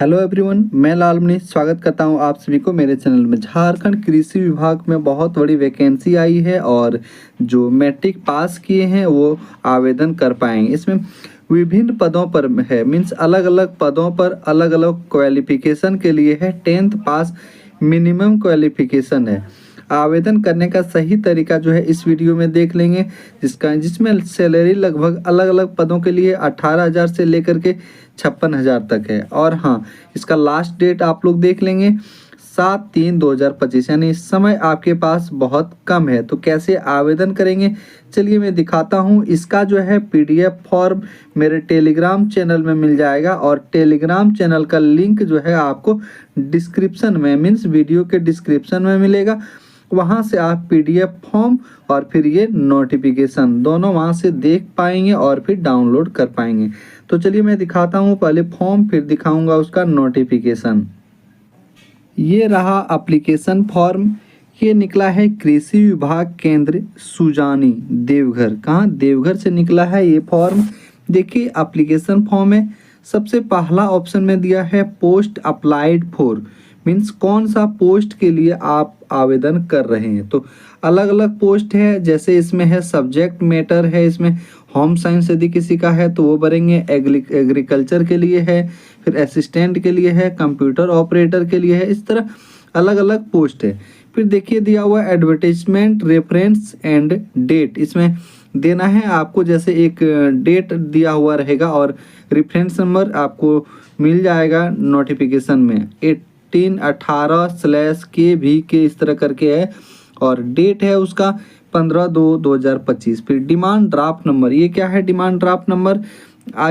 Hello everyone, मैं लालमणि स्वागत करता हूं आप सभी को मेरे चैनल में। झारखंड कृषि विभाग में बहुत बड़ी वैकेंसी आई है और जो मैट्रिक पास किए हैं वो आवेदन कर पाएंगे। इसमें विभिन्न पदों पर है, मीन्स अलग अलग पदों पर अलग अलग क्वालिफिकेशन के लिए है। 10th पास मिनिमम क्वालिफिकेशन है। आवेदन करने का सही तरीका जो है इस वीडियो में देख लेंगे, जिसमें सैलरी लगभग अलग अलग पदों के लिए 18,000 से लेकर के 56,000 तक है। और हाँ, इसका लास्ट डेट आप लोग देख लेंगे 7/3/2025, यानी समय आपके पास बहुत कम है। तो कैसे आवेदन करेंगे चलिए मैं दिखाता हूँ। इसका जो है PDF फॉर्म मेरे टेलीग्राम चैनल में मिल जाएगा और टेलीग्राम चैनल का लिंक जो है आपको डिस्क्रिप्शन में, मीन्स वीडियो के डिस्क्रिप्शन में मिलेगा। वहाँ से आप PDF फॉर्म और फिर ये नोटिफिकेशन दोनों वहाँ से देख पाएंगे और फिर डाउनलोड कर पाएंगे। तो चलिए मैं दिखाता हूँ, पहले फॉर्म फिर दिखाऊंगा उसका नोटिफिकेशन। ये रहा एप्लीकेशन फॉर्म। ये निकला है कृषि विभाग केंद्र सुजानी, देवघर। कहाँ? देवघर से निकला है ये फॉर्म। देखिए एप्लीकेशन फॉर्म में सबसे पहला ऑप्शन में दिया है पोस्ट अप्लाइड फॉर, मीन्स कौन सा पोस्ट के लिए आप आवेदन कर रहे हैं। तो अलग अलग पोस्ट है, जैसे इसमें है सब्जेक्ट मैटर है, इसमें होम साइंस यदि किसी का है तो वो भरेंगे, एग्रीकल्चर के लिए है, फिर असिस्टेंट के लिए है, कंप्यूटर ऑपरेटर के लिए है। इस तरह अलग अलग पोस्ट है। फिर देखिए दिया हुआ एडवर्टाइजमेंट रेफरेंस एंड डेट, इसमें देना है आपको, जैसे एक डेट दिया हुआ रहेगा और रेफरेंस नंबर आपको मिल जाएगा नोटिफिकेशन में। 18/18/KVK इस तरह करके है और डेट है उसका 15/2/2025। फिर डिमांड ड्राफ्ट नंबर, ये क्या है डिमांड ड्राफ्ट नंबर?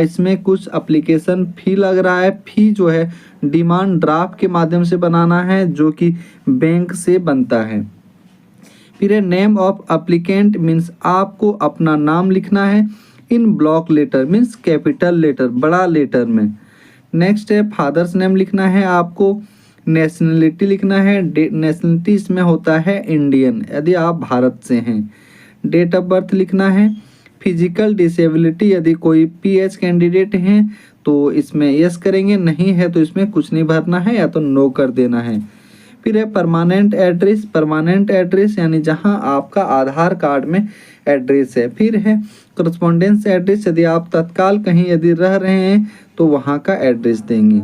इसमें कुछ एप्लीकेशन फ़ी लग रहा है। फ़ी जो है डिमांड ड्राफ्ट के माध्यम से बनाना है, जो कि बैंक से बनता है। फिर है नेम ऑफ एप्लीकेंट, मीन्स आपको अपना नाम लिखना है in block letter, means capital letter, बड़ा लेटर में। नेक्स्ट है फादर्स नेम लिखना है आपको। नेशनलिटी लिखना है, नेशनलिटी इसमें होता है इंडियन यदि आप भारत से हैं। डेट ऑफ बर्थ लिखना है। फिजिकल डिसेबिलिटी, यदि कोई PH कैंडिडेट हैं तो इसमें यस करेंगे, नहीं है तो इसमें कुछ नहीं भरना है या तो नो कर देना है। फिर है परमानेंट एड्रेस, परमानेंट एड्रेस यानी जहां आपका आधार कार्ड में एड्रेस है। फिर है करस्पॉन्डेंस एड्रेस, यदि आप तत्काल कहीं यदि रह रहे हैं तो वहां का एड्रेस देंगे।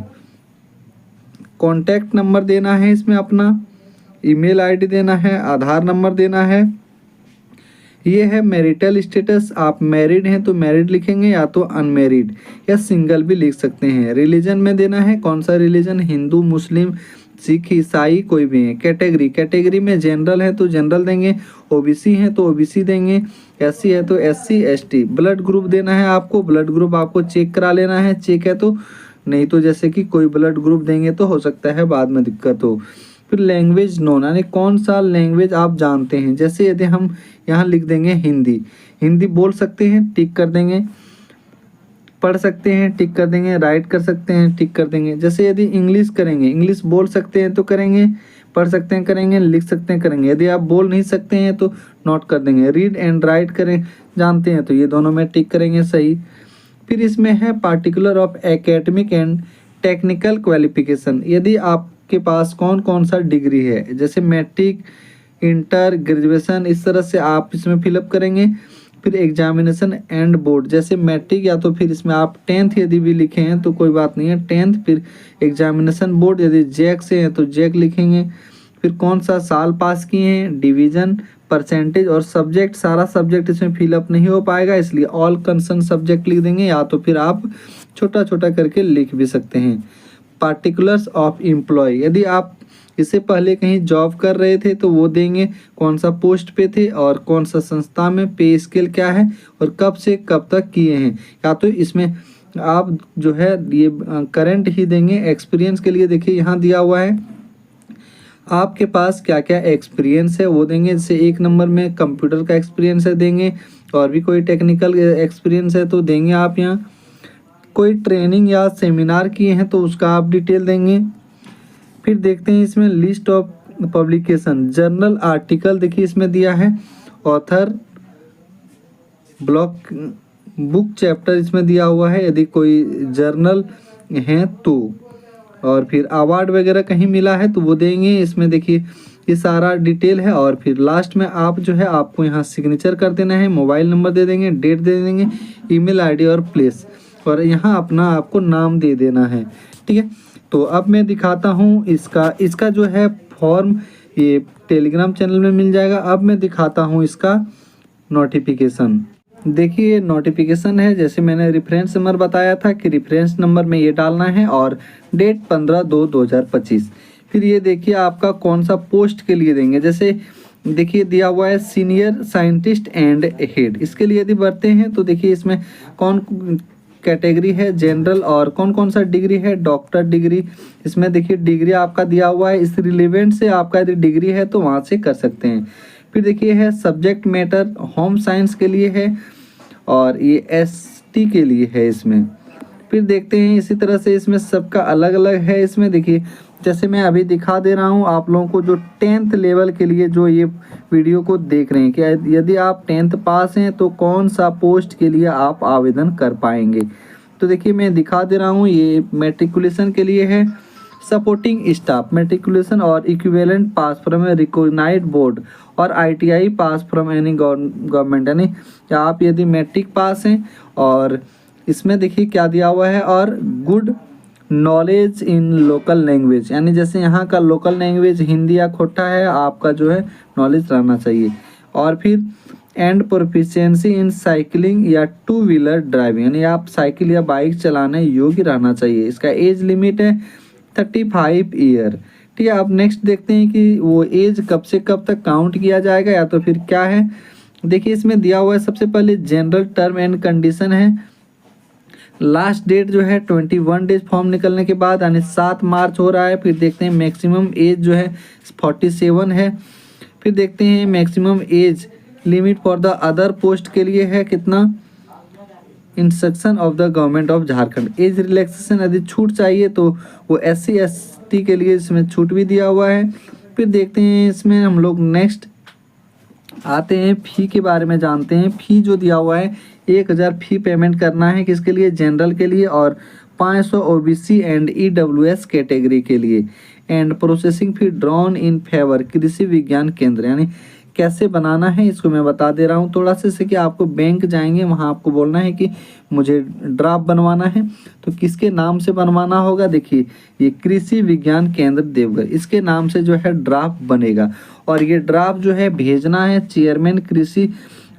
कॉन्टैक्ट नंबर देना है इसमें अपना, ईमेल आईडी देना है, आधार नंबर देना है। ये है मैरिटल स्टेटस, आप मैरिड हैं तो मैरिड लिखेंगे या तो अनमैरिड या सिंगल भी लिख सकते हैं। रिलीजन में देना है कौन सा रिलीजन, हिंदू, मुस्लिम, सिख, ईसाई कोई भी है। कैटेगरी, कैटेगरी में जनरल है तो जनरल देंगे, OBC है तो OBC देंगे, SC है तो SC ST। ब्लड ग्रुप देना है आपको, ब्लड ग्रुप आपको चेक करा लेना है, चेक है तो, नहीं तो जैसे कि कोई ब्लड ग्रुप देंगे तो हो सकता है बाद में दिक्कत हो। फिर लैंग्वेज नोन, यानी कौन सा लैंग्वेज आप जानते हैं। जैसे यदि हम यहाँ लिख देंगे हिंदी, हिंदी बोल सकते हैं, टिक कर देंगे। पढ़ सकते हैं, टिक कर देंगे। राइट कर सकते हैं, टिक कर देंगे। जैसे यदि इंग्लिश करेंगे, इंग्लिश बोल सकते हैं तो करेंगे, पढ़ सकते हैं करेंगे, लिख सकते हैं करेंगे। यदि आप बोल नहीं सकते हैं तो नोट कर देंगे। रीड एंड राइट करें जानते हैं तो ये दोनों में टिक करेंगे, सही। फिर इसमें है particular of academic and technical qualification, यदि आपके पास कौन कौन सा डिग्री है, जैसे मैट्रिक, इंटर, ग्रेजुएशन, इस तरह से आप इसमें फिलअप करेंगे। फिर एग्जामिनेशन एंड बोर्ड, जैसे मैट्रिक या तो फिर इसमें आप 10th यदि भी लिखे हैं तो कोई बात नहीं है, 10th। फिर एग्जामिनेशन बोर्ड, यदि जैक से हैं तो जैक लिखेंगे। फिर कौन सा साल पास किए हैं, डिवीज़न, परसेंटेज और सब्जेक्ट। सारा सब्जेक्ट इसमें फिलअप नहीं हो पाएगा, इसलिए ऑल कंसर्न सब्जेक्ट लिख देंगे, या तो फिर आप छोटा छोटा करके लिख भी सकते हैं। पार्टिकुलर्स ऑफ एम्प्लॉय, यदि आप इससे पहले कहीं जॉब कर रहे थे तो वो देंगे, कौन सा पोस्ट पे थे और कौन सा संस्था में, पे स्केल क्या है और कब से कब तक किए हैं। या तो इसमें आप जो है ये करंट ही देंगे। एक्सपीरियंस के लिए देखिए यहाँ दिया हुआ है आपके पास क्या क्या एक्सपीरियंस है वो देंगे। जैसे 1 नंबर में कंप्यूटर का एक्सपीरियंस है देंगे, और भी कोई टेक्निकल एक्सपीरियंस है तो देंगे आप यहाँ। कोई ट्रेनिंग या सेमिनार किए हैं तो उसका आप डिटेल देंगे। फिर देखते हैं इसमें list of publication, journal article देखिए इसमें दिया है, ऑथर, ब्लॉक, बुक, चैप्टर इसमें दिया हुआ है यदि कोई जर्नल हैं तो। और फिर अवार्ड वगैरह कहीं मिला है तो वो देंगे। इसमें देखिए ये सारा डिटेल है। और फिर लास्ट में आप जो है आपको यहाँ सिग्नेचर कर देना है, मोबाइल नंबर दे देंगे, डेट दे देंगे, ईमेल आईडी और प्लेस, और यहाँ अपना आपको नाम दे देना है। ठीक है, तो अब मैं दिखाता हूँ इसका जो है फॉर्म ये टेलीग्राम चैनल में मिल जाएगा। अब मैं दिखाता हूँ इसका नोटिफिकेशन। देखिए ये नोटिफिकेशन है, जैसे मैंने रेफरेंस नंबर बताया था कि रेफरेंस नंबर में ये डालना है और डेट 15/2/2025। फिर ये देखिए आपका कौन सा पोस्ट के लिए देंगे। जैसे देखिए दिया हुआ है सीनियर साइंटिस्ट एंड हेड, इसके लिए यदि भरते हैं तो देखिए इसमें कौन कैटेगरी है, जनरल, और कौन कौन सा डिग्री है, डॉक्टर डिग्री। इसमें देखिए डिग्री आपका दिया हुआ है, इस रिलेवेंट से आपका यदि डिग्री है तो वहाँ से कर सकते हैं। फिर देखिए है सब्जेक्ट मैटर, होम साइंस के लिए है और ये एसटी के लिए है इसमें। फिर देखते हैं इसी तरह से इसमें सबका अलग अलग है। इसमें देखिए जैसे मैं अभी दिखा दे रहा हूँ आप लोगों को, जो 10th लेवल के लिए जो ये वीडियो को देख रहे हैं कि यदि आप 10th पास हैं तो कौन सा पोस्ट के लिए आप आवेदन कर पाएंगे। तो देखिए मैं दिखा दे रहा हूँ, ये मैट्रिकुलेशन के लिए है, सपोर्टिंग स्टाफ मैट्रिकुलेशन और equivalent pass from a recognised board और ITI pass from any government, यानी आप यदि मैट्रिक पास हैं और इसमें देखिए क्या दिया हुआ है, और good knowledge in local language, यानी जैसे यहाँ का लोकल लैंग्वेज हिंदी या खोटा है, आपका जो है नॉलेज रहना चाहिए। और फिर एंड प्रोफिशिएंसी इन साइकिलिंग या 2 व्हीलर ड्राइविंग, यानी आप साइकिल या बाइक चलाने योग्य रहना चाहिए। इसका एज लिमिट है 35 ईयर। ठीक है, अब नेक्स्ट देखते हैं कि वो एज कब से कब तक काउंट किया जाएगा या तो फिर क्या है। देखिए इसमें दिया हुआ है सबसे पहले जनरल टर्म एंड कंडीशन है, लास्ट डेट जो है 21 डेज फॉर्म निकलने के बाद, यानी 7 मार्च हो रहा है। फिर देखते हैं मैक्सिमम एज जो है 47 है। फिर देखते हैं maximum age limit for the other post के लिए है कितना, instruction of the government of Jharkhand. Age relaxation यदि छूट चाहिए तो वो SC ST के लिए इसमें छूट भी दिया हुआ है। फिर देखते हैं इसमें हम लोग नेक्स्ट आते हैं, फ़ी के बारे में जानते हैं। फ़ी जो दिया हुआ है 1000 फ़ी पेमेंट करना है, किसके लिए, जनरल के लिए, और 500 OBC एंड EWS कैटेगरी के लिए। And processing fee drawn in favour कृषि विज्ञान केंद्र, यानी कैसे बनाना है इसको मैं बता दे रहा हूँ थोड़ा सा। जैसे कि आपको बैंक जाएंगे, वहाँ आपको बोलना है कि मुझे ड्राफ्ट बनवाना है, तो किसके नाम से बनवाना होगा, देखिए ये कृषि विज्ञान केंद्र देवघर, इसके नाम से जो है ड्राफ्ट बनेगा। और ये ड्राफ्ट जो है भेजना है चेयरमैन कृषि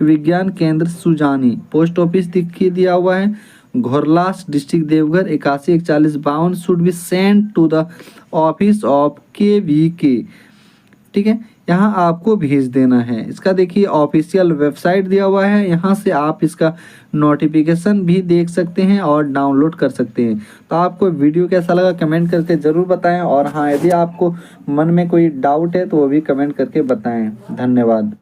विज्ञान केंद्र सुजानी, पोस्ट ऑफिस दिखिए दिया हुआ है Ghorlas district Deoghar 814152, should be send to the office of KVK। ठीक है, यहाँ आपको भेज देना है। इसका देखिए ऑफिशियल वेबसाइट दिया हुआ है, यहाँ से आप इसका नोटिफिकेशन भी देख सकते हैं और डाउनलोड कर सकते हैं। तो आपको वीडियो कैसा लगा कमेंट करके ज़रूर बताएं, और हाँ यदि आपको मन में कोई डाउट है तो वो भी कमेंट करके बताएं। धन्यवाद।